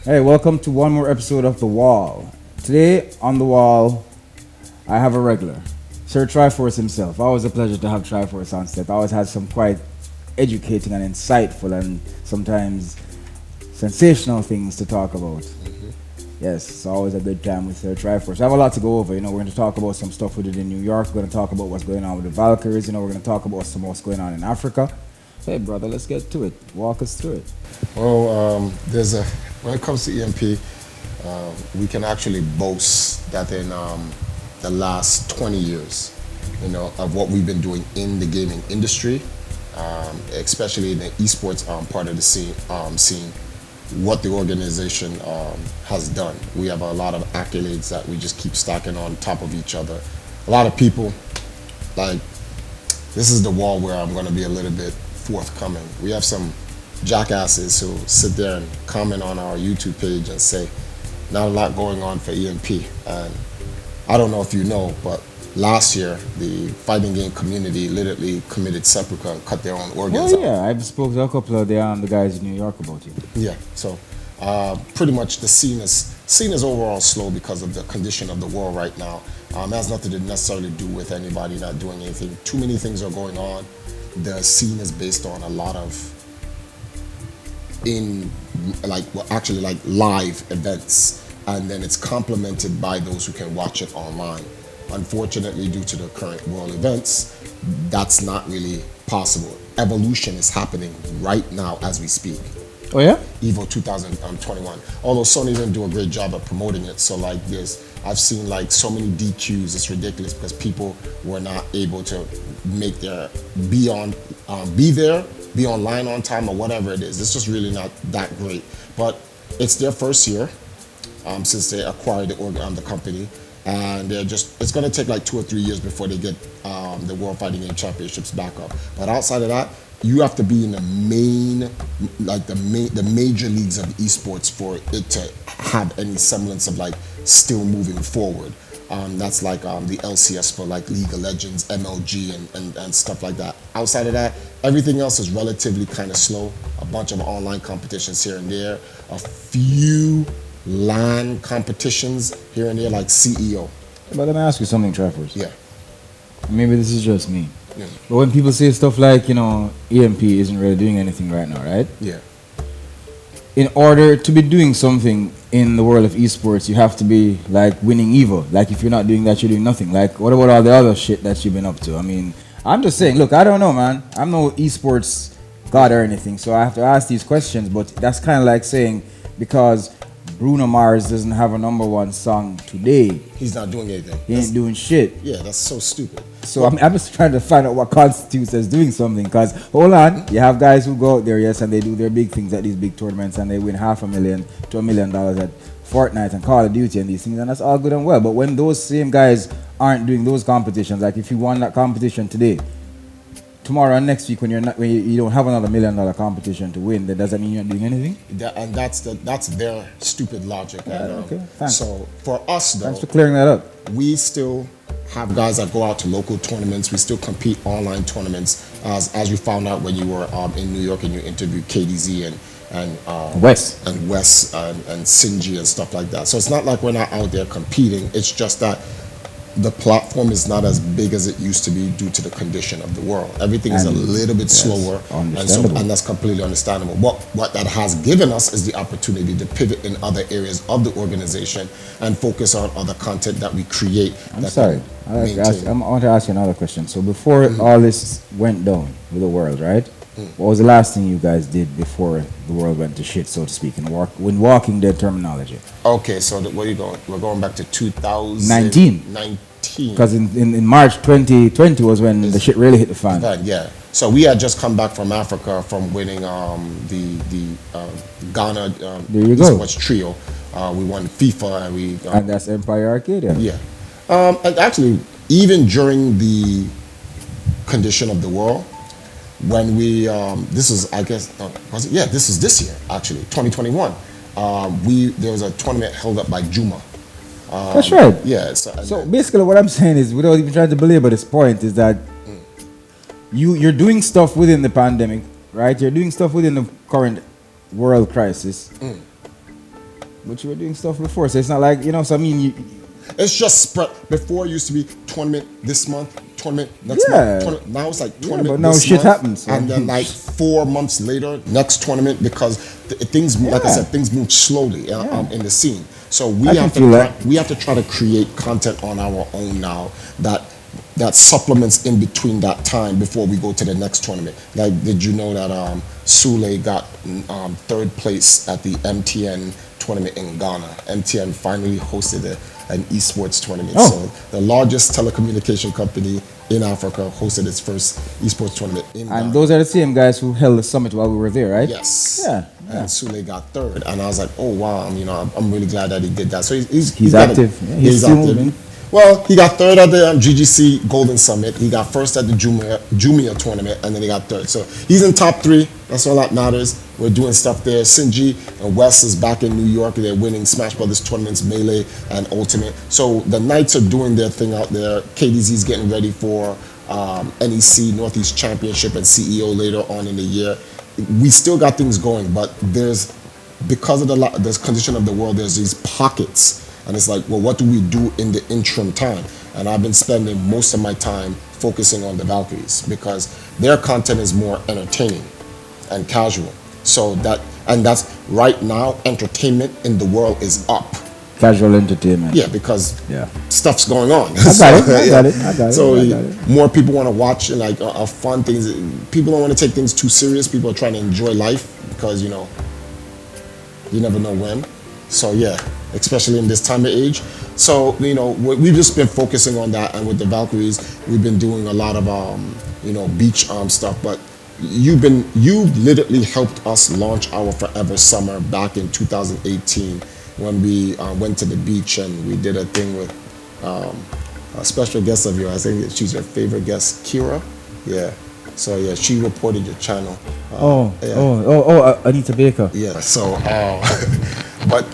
Hey, welcome to one more episode of The Wall. Today on The Wall, I have a regular, Sir TriForce himself. Always a pleasure to have TriForce on set. Always has some quite educating and insightful and sometimes sensational things to talk about. Yes, it's always a good time with Sir TriForce. I have a lot to go over. We're going to talk about some stuff we did in New York. We're going to talk about what's going on with the Valkyries. We're going to talk about what's going on in Africa. Hey, brother, let's get to it. Walk us through it. Well, when it comes to EMP, we can actually boast that in the last 20 years, of what we've been doing in the gaming industry, especially in the esports part of the scene, what the organization has done. We have a lot of accolades that we just keep stacking on top of each other. A lot of people, this is the wall where I'm going to be a little bit forthcoming. We have some jackasses who sit there and comment on our YouTube page and say, not a lot going on for EMP. And I don't know if you know, but last year, the fighting game community literally committed seppuku and cut their own organs out. Yeah, I've spoken to a couple of the guys in New York about you. Yeah, so pretty much the scene is overall slow because of the condition of the world right now. It has nothing to necessarily do with anybody not doing anything. Too many things are going on. The scene is based on a lot of live events, and then it's complemented by those who can watch it online. Unfortunately, due to the current world events, that's not really possible. Evolution is happening right now as we speak. Oh yeah? Evo 2021. Although Sony didn't do a great job at promoting it, so I've seen so many DQs. It's ridiculous because people were not able to make be online on time or whatever it is. It's just really not that great. But it's their first year since they acquired the company, and it's going to take 2 or 3 years before they get the World Fighting Game Championships back up. But outside of that, you have to be in the major leagues of esports for it to have any semblance of still moving forward. That's the LCS for League of Legends, MLG, and stuff like that. Outside of that, everything else is relatively kind of slow. A bunch of online competitions here and there, a few LAN competitions here and there, like CEO. But let me ask you something, TriForce. Yeah. Maybe this is just me. Yeah. But when people say stuff like, EMP isn't really doing anything right now, right? Yeah. In order to be doing something in the world of esports, you have to be winning Evo. If you're not doing that, you're doing nothing. What about all the other shit that you've been up to? I mean, I'm just saying, look, I don't know, man. I'm no esports god or anything, so I have to ask these questions, but that's kind of like saying, because Bruno Mars doesn't have a #1 song today, he's not doing anything. He ain't doing shit. Yeah, that's so stupid. So I'm just trying to find out what constitutes as doing something. Because hold on, you have guys who go out there, yes, and they do their big things at these big tournaments, and they win $500,000 to $1 million at Fortnite and Call of Duty and these things, and that's all good and well. But when those same guys aren't doing those competitions, if you won that competition today, tomorrow and next week when you don't have another $1 million competition to win, that doesn't mean you're not doing anything. That's their stupid logic. Okay, thanks. So for us, though, thanks for clearing that up. We still have guys that go out to local tournaments. We still compete online tournaments, as you found out when you were in New York and you interviewed KDZ and Wes and Sinji and stuff like that. So it's not like we're not out there competing. It's just that the platform is not as big as it used to be due to the condition of the world. Everything is a little bit slower, and that's completely understandable. What that has given us is the opportunity to pivot in other areas of the organization and focus on other content that we create. I want to ask you another question. So before all this went down with the world, right? What was the last thing you guys did before the world went to shit, so to speak, when Walking Dead terminology? Okay, so where are you going? We're going back to 2019. Because in March 2020 was when the shit really hit the fan. Yeah. So we had just come back from Africa from winning the Ghana Esports Trio. We won FIFA and that's Empire Arcadia. Yeah. And actually, even during the condition of the world, when we this is, I guess, this is this year actually, 2021. There was a tournament held up by Juma. That's right. Yeah. So basically, what I'm saying is, without even trying to belabor this point, is that you're doing stuff within the pandemic, right? You're doing stuff within the current world crisis. But you were doing stuff before, so it's not like, so I mean, It's just spread. Before it used to be tournament this month, tournament next Yeah. month. Now it's like tournament but now this shit month, happens, so- and then like 4 months later, next tournament, because things, like I Yeah. said, things move slowly in the scene. So we I can have to feel that. we have to try to create content on our own now that supplements in between that time before we go to the next tournament. Like, did you know that Sule got third place at the MTN tournament in Ghana? MTN finally hosted an esports tournament. Oh. So the largest telecommunication company in Africa hosted its first esports tournament in Ghana. and those are the same guys who held the summit while we were there, right? Yes. Yeah. And Sule got third, and I was like, "Oh wow!" I'm really glad that he did that. So he's got active. Yeah, he's still moving. Well, he got third at the GGC Golden Summit. He got first at the Jumia tournament, and then he got third. So he's in top 3. That's all that matters. We're doing stuff there. Sinji and Wes is back in New York. They're winning Smash Brothers tournaments, Melee and Ultimate. So the Knights are doing their thing out there. KDZ's getting ready for NEC Northeast Championship and CEO later on in the year. We still got things going, but because of the condition of the world, there's these pockets. And it's like, well, what do we do in the interim time? And I've been spending most of my time focusing on the Valkyries because their content is more entertaining and casual. So that's right now, entertainment in the world is up. Casual entertainment. Yeah, because Yeah. stuff's going on. I got it. So I got it. more people want to watch like fun things. People don't want to take things too serious. People are trying to enjoy life because, you never know when. So yeah, especially in this time of age. So we've just been focusing on that, and with the Valkyries, we've been doing a lot of beach stuff. But you literally helped us launch our Forever Summer back in 2018 when we went to the beach and we did a thing with a special guest of yours. I think she's your favorite guest, Kira. Yeah. So yeah, she reported your channel. Anita Baker. Yeah. So, but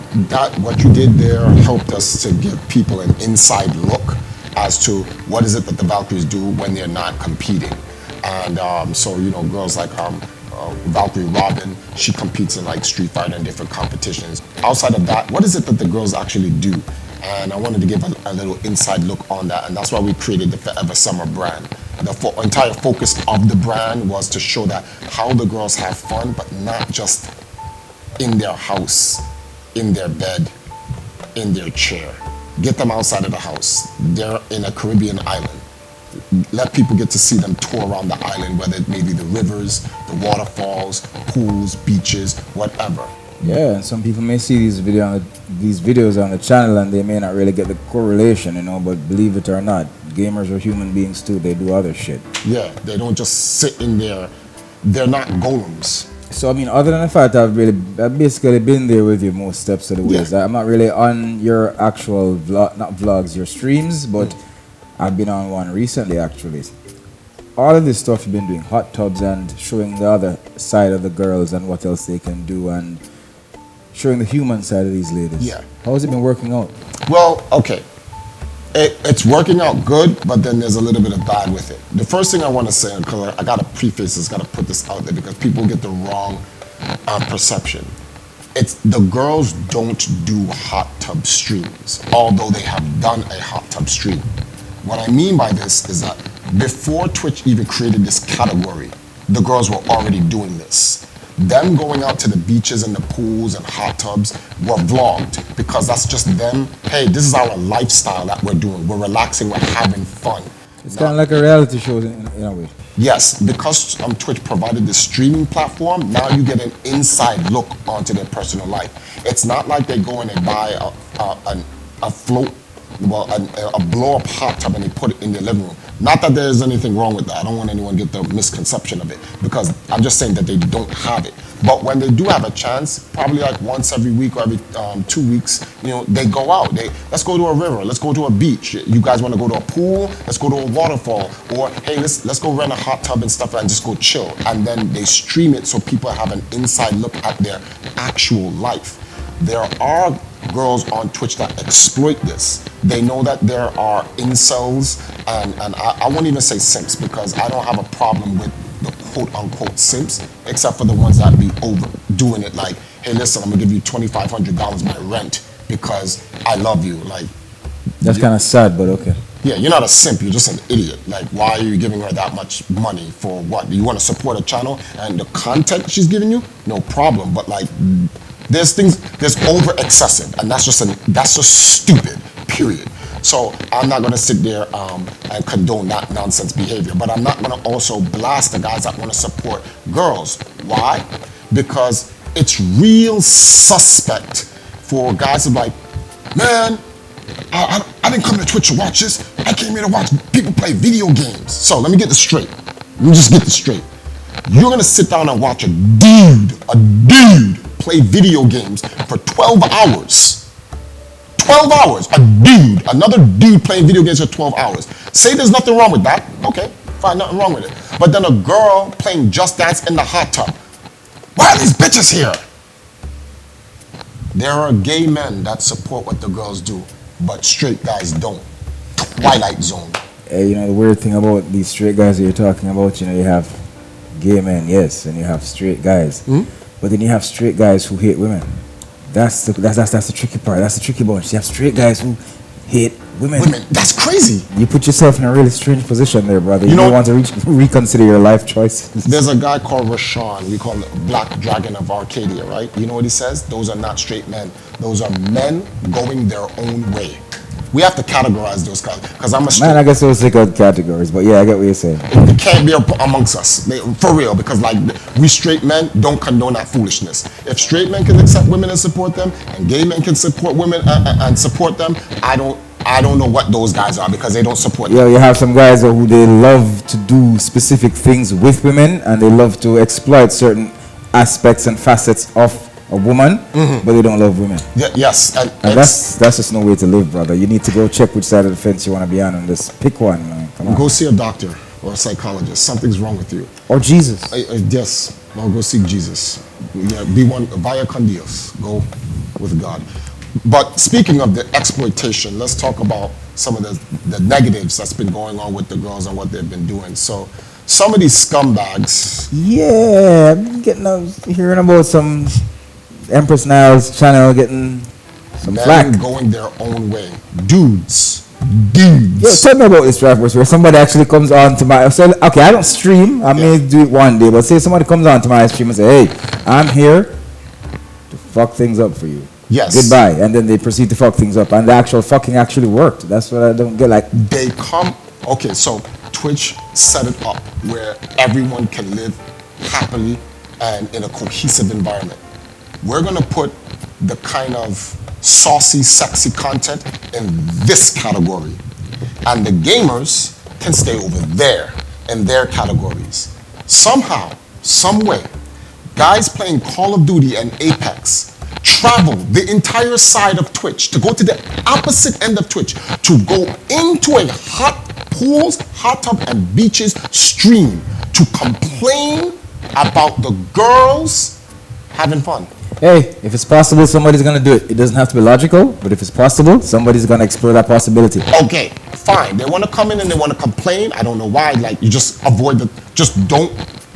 what you did there helped us to give people an inside look as to what is it that the Valkyries do when they're not competing. And so girls like Valkyrie Robin, she competes in like Street Fighter and different competitions. Outside of that, what is it that the girls actually do? And I wanted to give a little inside look on that, and that's why we created the Forever Summer brand. The entire focus of the brand was to show that how the girls have fun, but not just in their house, in their bed, in their chair. Get them outside of the house. They're in a Caribbean island. Let people get to see them tour around the island, whether it may be the rivers, the waterfalls, pools, beaches, whatever. Yeah, and some people may see these videos on the channel and they may not really get the correlation, but believe it or not, gamers are human beings too. They do other shit. Yeah, they don't just sit in there. They're not golems. So I mean, other than the fact I've basically been there with you most steps of the ways. Yeah. I'm not really on your actual not vlogs, your streams, but I've been on one recently actually. All of this stuff you've been doing, hot tubs and showing the other side of the girls and what else they can do and showing the human side of these ladies. Yeah. How has it been working out? Well, okay. It's working out good, but then there's a little bit of bad with it. The first thing I want to say, because I got to preface this, got to put this out there because people get the wrong perception. It's the girls don't do hot tub streams, although they have done a hot tub stream. What I mean by this is that before Twitch even created this category, the girls were already doing this. Them going out to the beaches and the pools and hot tubs were vlogged because that's just them. Hey, this is our lifestyle that we're doing. We're relaxing, we're having fun. It's kind of like a reality show in a way. Yes, because Twitch provided this streaming platform, now you get an inside look onto their personal life. It's not like they go and they buy a float, a blow-up hot tub and they put it in their living room. Not that there's anything wrong with that. I don't want anyone to get the misconception of it because I'm just saying that they don't have it. But when they do have a chance, probably like once every week or every 2 weeks, they go out. Let's go to a river. Let's go to a beach. You guys want to go to a pool? Let's go to a waterfall. Or hey, let's go rent a hot tub and stuff and just go chill. And then they stream it so people have an inside look at their actual life. There are girls on Twitch that exploit this. They know that there are incels, and I won't even say simps because I don't have a problem with the quote-unquote simps, except for the ones that be overdoing it like, hey, listen, I'm gonna give you $2,500 my rent because I love you. Like, That's kind of sad, but okay. yeah, you're not a simp, you're just an idiot. Like, why are you giving her that much money for what? Do you want to support a channel and the content she's giving you? No problem, but like, there's over excessive, and that's just stupid, period. So I'm not gonna sit there and condone that nonsense behavior, but I'm not gonna also blast the guys that wanna support girls. Why? Because it's real suspect for guys to be like, man, I didn't come to Twitch to watch this. I came here to watch people play video games. So let me get this straight. Let me just get this straight. You're gonna sit down and watch a dude play video games for 12 hours. 12 hours, another dude playing video games for 12 hours. Say there's nothing wrong with that. Okay, fine, nothing wrong with it. But then a girl playing Just Dance in the hot tub. Why are these bitches here? There are gay men that support what the girls do, but straight guys don't. Twilight Zone. Hey, the weird thing about these straight guys that you're talking about, you have gay men, yes, and you have straight guys. But then you have straight guys who hate women. That's the tricky part. That's the tricky bunch. You have straight guys who hate women. That's crazy. You put yourself in a really strange position there, brother. You don't want to reconsider your life choices. There's a guy called Rashawn. We call him Black Dragon of Arcadia, right? You know what he says? Those are not straight men. Those are men going their own way. We have to categorize those guys because I'm a straight man. I guess those are good categories, but yeah, I get what you're saying. It can't be amongst us, for real, because like we straight men don't condone that foolishness. If straight men can accept women and support them, and gay men can support women and support them, I don't know what those guys are because they don't support them. Yeah, you have some guys who they love to do specific things with women, and they love to exploit certain aspects and facets of a woman, but they don't love women. Yeah, yes, and that's just no way to live, brother. You need to go check which side of the fence you want to be on this. Pick one, man. Come on. Go see a doctor or a psychologist. Something's wrong with you. Or Jesus. Yes, well, go seek Jesus. Yeah, be one via con Dios. Go with God. But speaking of the exploitation, let's talk about some of the negatives that's been going on with the girls and what they've been doing. So some of these scumbags. Yeah, I'm hearing about some Empress Nile's channel getting some flack. Going their own way. Dudes. Yo, tell me about this TriForce where somebody actually comes on to my... So, okay, I don't stream. I may do it one day, but say somebody comes on to my stream and say, hey, I'm here to fuck things up for you. Yes. Goodbye. And then they proceed to fuck things up. And the actual fucking actually worked. That's what I don't get. Like, they come... Okay, so Twitch set it up where everyone can live happily and in a cohesive environment. We're going to put the kind of saucy, sexy content in this category. And the gamers can stay over there in their categories. Somehow, some way, guys playing Call of Duty and Apex travel the entire side of Twitch to go to the opposite end of Twitch to go into a hot pools, hot tub, and beaches stream to complain about the girls having fun. Hey, if it's possible, somebody's gonna do it. It doesn't have to be logical, but if it's possible, somebody's gonna explore that possibility. Okay, fine. They want to come in and they want to complain. I don't know why. Like, you just avoid just don't.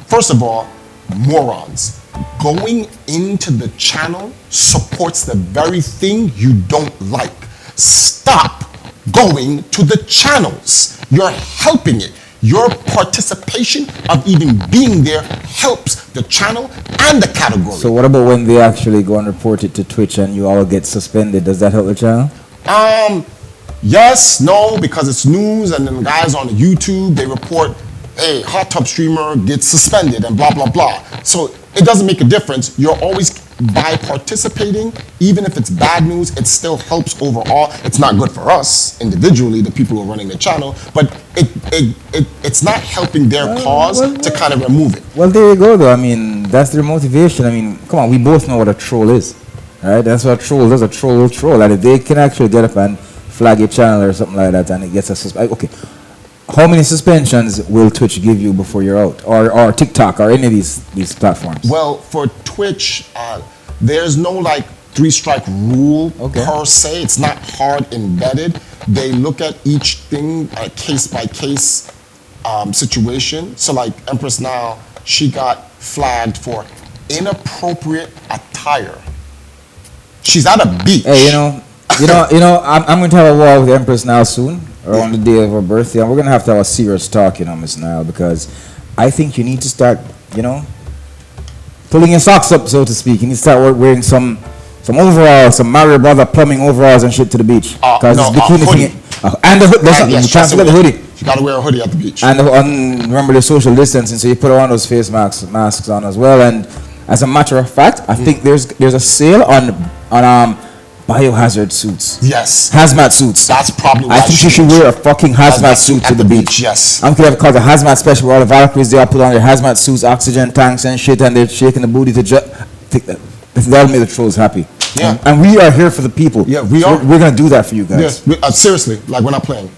First of all, morons. Going into the channel supports the very thing you don't like. Stop going to the channels. You're helping it. Your participation of even being there helps the channel and the category. So what about when they actually go and report it to Twitch and you all get suspended? Does that help the channel? Yes, no, because it's news, and then guys on YouTube, they report, hey, hot tub streamer gets suspended and blah, blah, blah. So it doesn't make a difference. You're always, by participating, even if it's bad news, it still helps overall. It's not good for us individually, the people who are running the channel, but it's not helping their cause to kind of remove it. Well, there you go, though. I mean, that's their motivation. I mean, come on, we both know what a troll is, right? That's what a troll does. A troll will troll, and if they can actually get up and flag your channel or something like that, and it gets a suspension. Okay, how many suspensions will Twitch give you before you're out, or TikTok, or any of these platforms? Well, for Twitch, there's no like 3-strike rule per se. It's not hard embedded. They look at each thing case by case situation. So like Empress now, she got flagged for inappropriate attire attire. She's at a beach. Hey, I'm going to have a wall with Empress now soon, or on the day of her birthday, and we're going to have a serious talk, Miss Nile, because I think you need to start, pulling your socks up, so to speak. You need to start wearing some overalls, some Mario Brother plumbing overalls and shit to the beach. Because no, bikini hoodie. thing. And the hoodie. Yes, You can't forget the hoodie. You gotta wear a hoodie at the beach. And remember the social distancing, so you put on those face masks on as well. And as a matter of fact, I think there's a sale on biohazard suits. Yes. Hazmat suits. That's probably why I think you should wear a fucking hazmat suit to the beach. Yes. I don't care if it's called a hazmat special where all the Valkyries, they all put on their hazmat suits, oxygen tanks and shit, and they're shaking the booty to that'll make the trolls happy. Yeah. And we are here for the people. Yeah, we are. We're going to do that for you guys. Yeah, seriously, like we're not playing.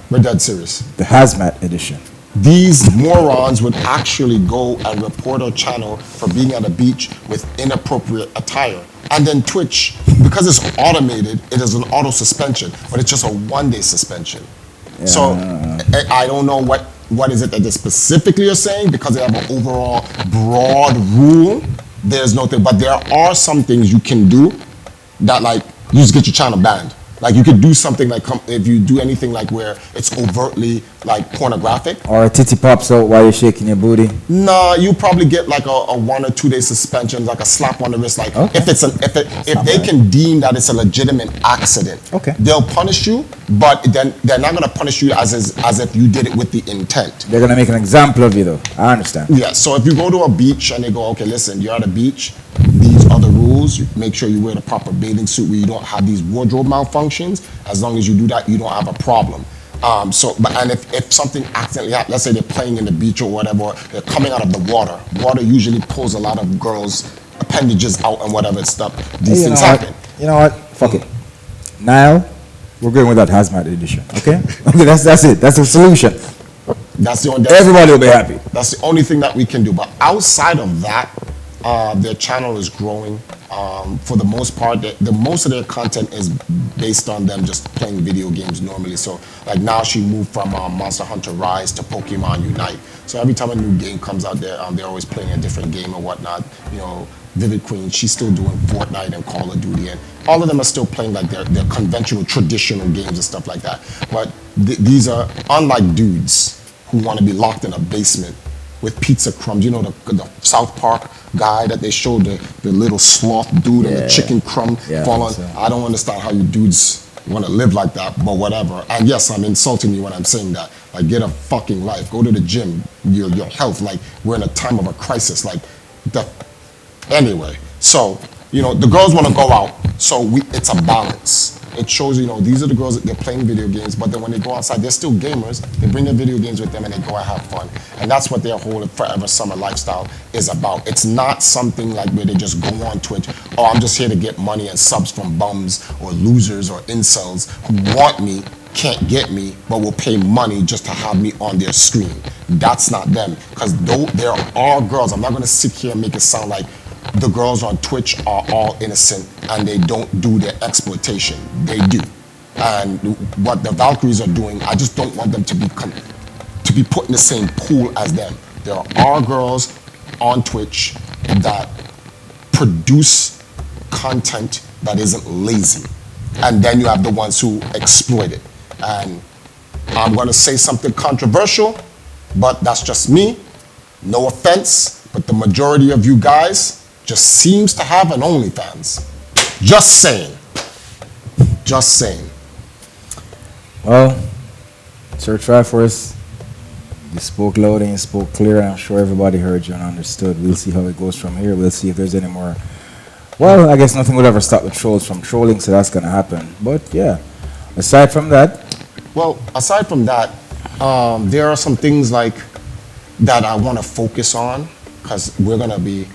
We're dead serious. The hazmat edition. These morons would actually go and report our channel for being at a beach with inappropriate attire. And then Twitch, because it's automated, it is an auto suspension, but it's just a one-day suspension. Yeah. So I don't know what is it that they specifically are saying, because they have an overall broad rule. There's no thing, but there are some things you can do that, like, you just get your channel banned. Like, you could do something like, if you do anything like where it's overtly like pornographic. Or a titty pops out while you're shaking your booty. Nah, you probably get like a 1 or 2 day suspension, like a slap on the wrist. Like, okay. if they can deem that it's a legitimate accident, okay, they'll punish you, but then they're not gonna punish you as if you did it with the intent. They're gonna make an example of you, though. I understand. Yeah. So if you go to a beach and they go, okay, listen, you're at a beach. These are the rules. You make sure you wear the proper bathing suit where you don't have these wardrobe malfunctions. As long as you do that, you don't have a problem. And if something accidentally happens, let's say they're playing in the beach or whatever, they're coming out of the water. Water usually pulls a lot of girls' appendages out and whatever stuff. These things happen. You know what? Fuck it. Now, we're going with that hazmat edition. Okay? Okay, that's it. That's the solution. That's the only. Everybody will be happy. That's the only thing that we can do. But outside of that, their channel is growing. For the most part, most of their content is based on them just playing video games normally. So, like, now she moved from Monster Hunter Rise to Pokemon Unite. So every time a new game comes out, they're always playing a different game or whatnot. Vivid Queen, she's still doing Fortnite and Call of Duty, and all of them are still playing like their conventional, traditional games and stuff like that. But these are unlike dudes who want to be locked in a basement with pizza crumbs. The South Park guy that they showed, the little sloth dude and the chicken crumb falling. So. I don't understand how you dudes want to live like that, but whatever. And yes, I'm insulting you when I'm saying that. Like, get a fucking life. Go to the gym. Your health. Like, we're in a time of a crisis. Anyway, so, the girls want to go out. So it's a balance. It shows, these are the girls that they're playing video games, but then when they go outside, they're still gamers. They bring their video games with them and they go and have fun. And that's what their whole forever summer lifestyle is about. It's not something like where they just go on Twitch, I'm just here to get money and subs from bums or losers or incels who want me, can't get me, but will pay money just to have me on their screen. That's not them. Because though there are girls, I'm not going to sit here and make it sound like the girls on Twitch are all innocent and they don't do their exploitation. They do. And what the Valkyries are doing, I just don't want them to be put in the same pool as them. There are girls on Twitch that produce content that isn't lazy. And then you have the ones who exploit it. And I'm going to say something controversial, but that's just me. No offense, but the majority of you guys just seems to have an OnlyFans. Just saying. Just saying. Well, Sir TriForce, you spoke loud and you spoke clear, and I'm sure everybody heard you and understood. We'll see how it goes from here. We'll see if there's any more. Well, I guess nothing would ever stop the trolls from trolling, so that's going to happen. But yeah, aside from that. Well, aside from that, there are some things like that I want to focus on, because we're going to be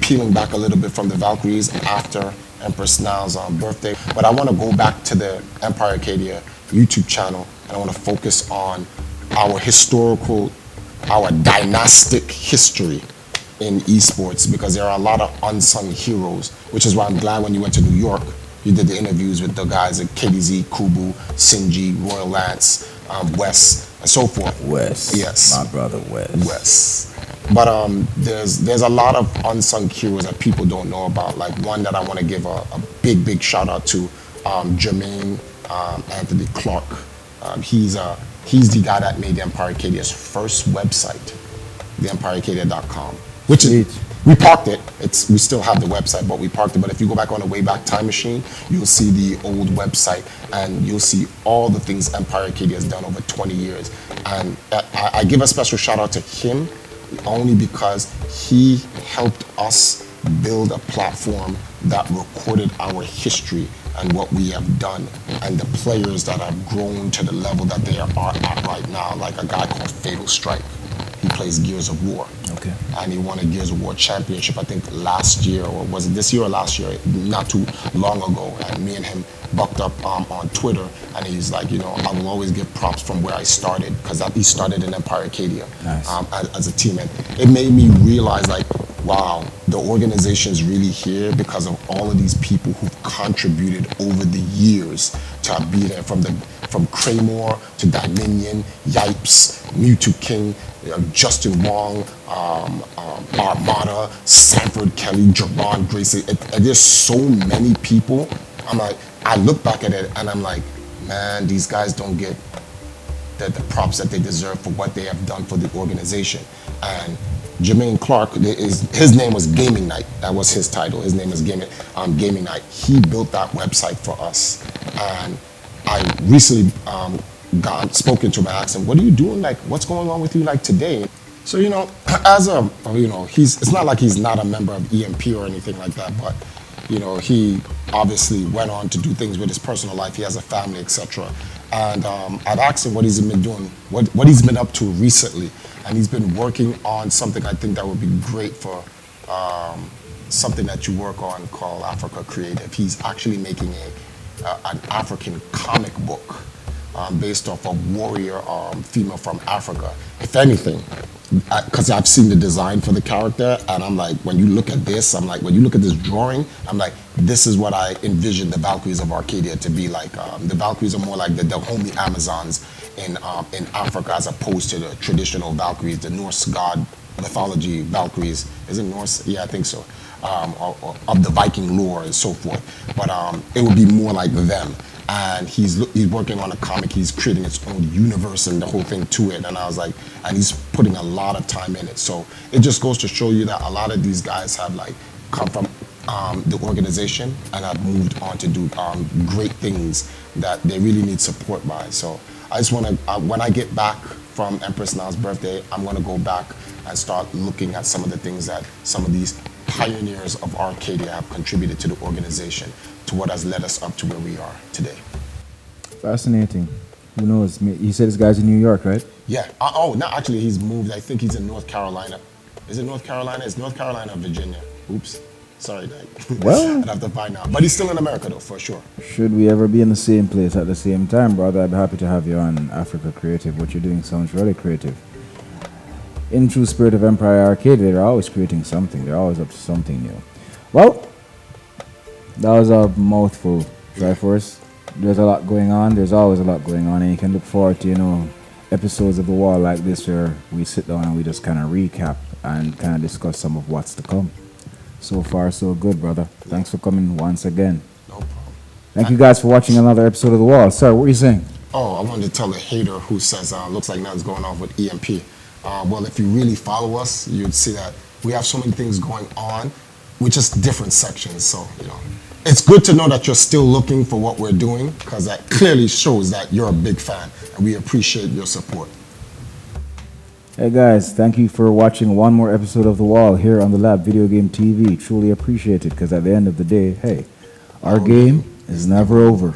peeling back a little bit from the Valkyries after Empress Nile's birthday. But I want to go back to the Empire Arcadia YouTube channel, and I want to focus on our dynastic history in esports, because there are a lot of unsung heroes, which is why I'm glad when you went to New York, you did the interviews with the guys at KDZ, Kubu, Sinji, Royal Lance, Wes, and so forth. Wes. Yes. My brother Wes. Wes. But there's a lot of unsung heroes that people don't know about. Like one that I want to give a big shout out to, Jermaine Anthony Clark. He's the guy that made the Empire Arcadia's first website, theempirearcadia.com, which is, we parked it. We still have the website, but we parked it. But if you go back on the Wayback Time Machine, you'll see the old website, and you'll see all the things Empire Arcadia has done over 20 years. And I give a special shout out to him only because he helped us build a platform that recorded our history and what we have done and the players that have grown to the level that they are at right now, like a guy called Fatal Strike. He plays Gears of War. Okay. And he won a Gears of War championship, I think last year, or was it this year or last year? Not too long ago. And me and him bucked up on Twitter, and he's like, I will always give props from where I started, because he started in Empire Arcadia. Nice. As a team. And it made me realize, like, wow, the organization's really here because of all of these people who've contributed over the years to be there, from Kraymore to Dominion, Yipes, Mewtwo King, Justin Wong, Armada, Sanford Kelly, Jerron Gracie. There's so many people. I look back at it and I'm like, man, these guys don't get the props that they deserve for what they have done for the organization. And Jermaine Clark, his name was Gaming Night. That was his title. His name is Gaming Night. He built that website for us. And I recently spoken to him and asked him, what are you doing? Like, what's going on with you like today? So, it's not like he's not a member of EMP or anything like that, but, he obviously went on to do things with his personal life. He has a family, etc. And I'd asked him what he's been doing, what he's been up to recently. And he's been working on something I think that would be great for something that you work on called Africa Creative. He's actually making an African comic book based off a warrior female from Africa. If anything, because I've seen the design for the character, and I'm like, when you look at this, when you look at this drawing, I'm like, this is what I envision the Valkyries of Arcadia to be like. The Valkyries are more like the homely Amazons in Africa, as opposed to the traditional Valkyries, the Norse god mythology Valkyries. Is it Norse? Yeah, I think so. Of the Viking lore and so forth. But it would be more like them. And he's working on a comic. He's creating its own universe and the whole thing to it. And I was like, and he's putting a lot of time in it. So it just goes to show you that a lot of these guys have come from the organization and have moved on to do great things that they really need support by. So I just want to, when I get back from Empress Now's birthday, I'm going to go back and start looking at some of the things that some of these pioneers of Arcadia have contributed to the organization, to what has led us up to where we are today. Fascinating. Who knows? You said this guy's in New York, right? Yeah. No, actually, he's moved. I think he's in North Carolina. Is it North Carolina? It's North Carolina or Virginia. Oops. Sorry, Dad. Well, I'd have to find out. But he's still in America, though, for sure. Should we ever be in the same place at the same time, brother, I'd be happy to have you on Africa Creative. What you're doing sounds really creative. In true spirit of Empire Arcadia, they're always creating something. They're always up to something new. Well, that was a mouthful, TriForce. There's a lot going on. There's always a lot going on, and you can look forward to, episodes of The Wall like this where we sit down and we just kind of recap and kind of discuss some of what's to come. So far, so good, brother. Thanks for coming once again. No problem. Thank you guys for watching another episode of The Wall. Sir, what are you saying? Oh, I wanted to tell a hater who says, looks like nothing's going on with EMP. Well, if you really follow us, you'd see that we have so many things going on with just different sections. So, it's good to know that you're still looking for what we're doing, because that clearly shows that you're a big fan, and we appreciate your support. Hey guys, thank you for watching one more episode of The Wall here on the Lab Video Game TV. Truly appreciate it, because at the end of the day, hey, our game is never over.